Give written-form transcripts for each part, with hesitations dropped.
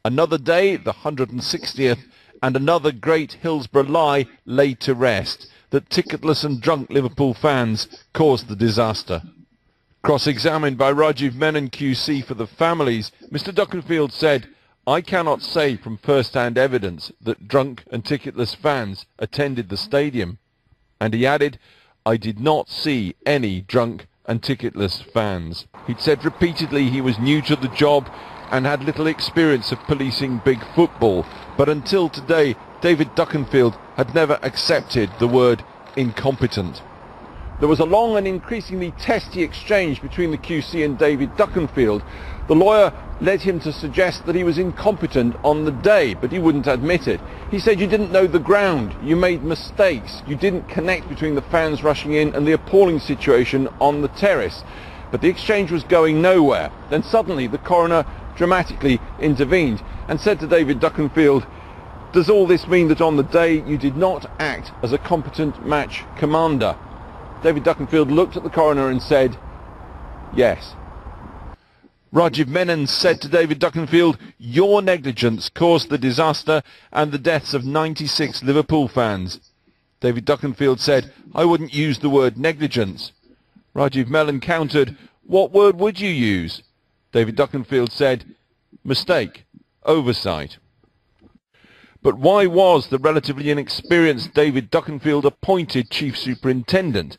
Another day, the 160th, and another great Hillsborough lie laid to rest, that ticketless and drunk Liverpool fans caused the disaster. Cross-examined by Rajiv Menon QC for the families, Mr. Duckenfield said, "I cannot say from first-hand evidence that drunk and ticketless fans attended the stadium." And he added, "I did not see any drunk and ticketless fans." He'd said repeatedly he was new to the job and had little experience of policing big football, but until today David Duckenfield had never accepted the word incompetent. There was a long and increasingly testy exchange between the QC and David Duckenfield. The lawyer led him to suggest that he was incompetent on the day, but he wouldn't admit it. He said, "You didn't know the ground, you made mistakes, you didn't connect between the fans rushing in and the appalling situation on the terrace." But the exchange was going nowhere. Then suddenly the coroner dramatically intervened and said to David Duckenfield, "Does all this mean that on the day you did not act as a competent match commander?" David Duckenfield looked at the coroner and said, "Yes." Rajiv Menon said to David Duckenfield, "Your negligence caused the disaster and the deaths of 96 Liverpool fans." David Duckenfield said, "I wouldn't use the word negligence." Rajiv Menon countered, "What word would you use?" David Duckenfield said, "Mistake, oversight." But why was the relatively inexperienced David Duckenfield appointed Chief Superintendent?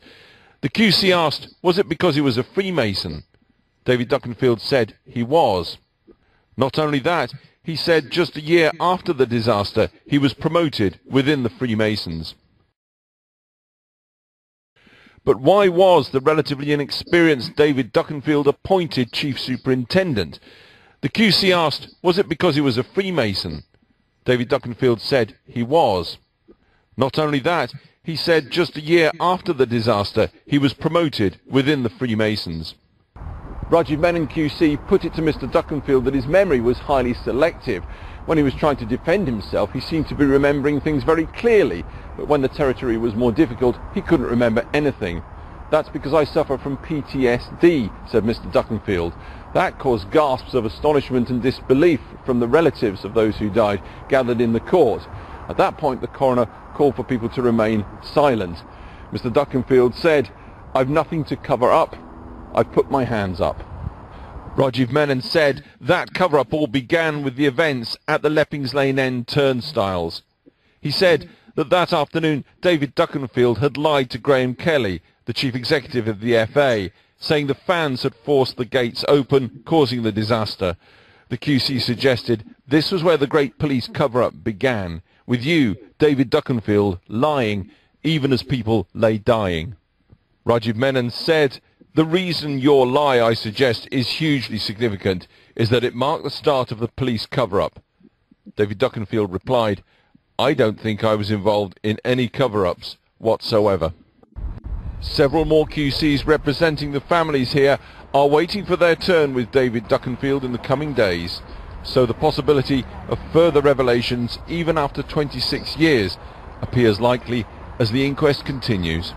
The QC asked, was it because he was a Freemason? David Duckenfield said he was. Not only that, he said just a year after the disaster he was promoted within the Freemasons. But why was the relatively inexperienced David Duckenfield appointed Chief Superintendent? The QC asked, was it because he was a Freemason? David Duckenfield said he was. Not only that, he said just a year after the disaster he was promoted within the Freemasons. Rajiv Menon QC put it to Mr. Duckenfield that his memory was highly selective. When he was trying to defend himself, he seemed to be remembering things very clearly, but when the territory was more difficult, he couldn't remember anything. "That's because I suffer from PTSD, said Mr. Duckenfield. That caused gasps of astonishment and disbelief from the relatives of those who died gathered in the court. At that point, the coroner called for people to remain silent. Mr. Duckenfield said, "I've nothing to cover up. I've put my hands up." Rajiv Menon said that cover-up all began with the events at the Leppings Lane End turnstiles. He said that afternoon David Duckenfield had lied to Graham Kelly, the chief executive of the FA, saying the fans had forced the gates open, causing the disaster. The QC suggested this was where the great police cover-up began, with you, David Duckenfield, lying even as people lay dying. Rajiv Menon said, "The reason your lie, I suggest, is hugely significant is that it marked the start of the police cover-up." David Duckenfield replied, "I don't think I was involved in any cover-ups whatsoever." Several more QCs representing the families here are waiting for their turn with David Duckenfield in the coming days, so the possibility of further revelations even after 26 years appears likely as the inquest continues.